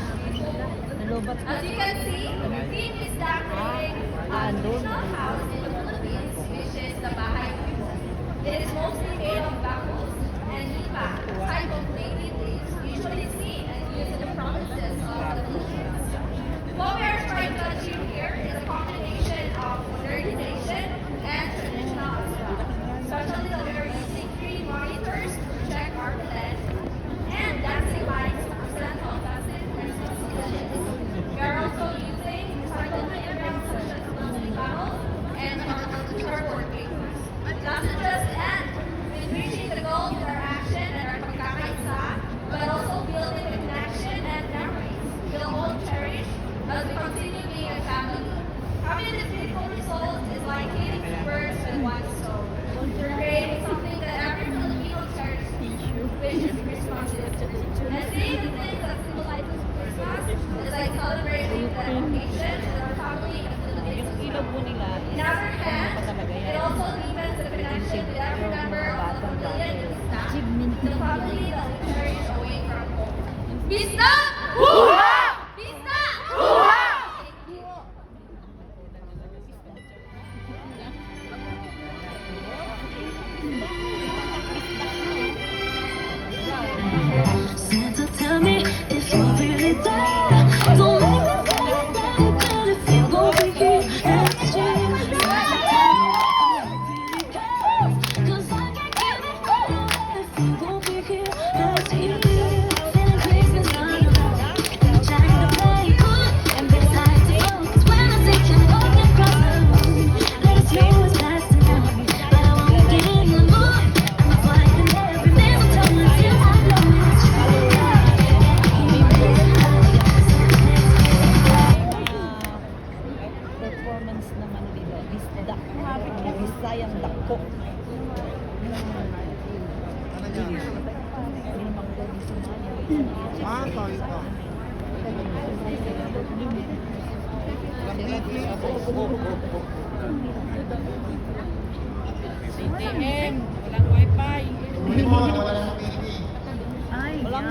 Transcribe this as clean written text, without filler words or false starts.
Nalobat As you can see, the theme is decorating a traditional house in the Philippines, which is the Bahay Kubo. It is mostly made of bamboos and nipa, type of native leaves usually seen and used in the provinces of the Philippines. What we are trying to achieve here is a combination of modernization and traditional as well. Especially that we are using 3D monitors to project our blend and dancing lights to present how festive Christmas season is. We are also using recycled materials such as plastic bottles and cardboard papers. Doesn't just end with reaching the goal with our action and our pagkakaisa, but also building a connection and memories we'll all cherish as we continue being a family. Having this beautiful result is like hitting two birds with one stone. We're creating something that every Filipino cherishes, which is responsibility. And seeing the things that symbolizes Christmas is like celebrating the occasion with our family and Philippines as well. In other hand, it also deepens the connection with every member of the family and the staff, the family that we cherish away from home. Vista! Vista! Thank you. Santa, tell me if you're really there. Don't make me feel bad if you won't be here next year. Santa, tell me if you really care. 'Cause I can't give it better if you won't be here next year. Feeling Christmas all around, trying to play cool and besides the road. 'Cause when I see you walking across the room, let us know it's past the night. But I wanna get in the mood. I'm flying every mistletoe until I know it's true. performance naman nila. Bisda. Bisayang dako. CTM, walang wifi. Ay, walang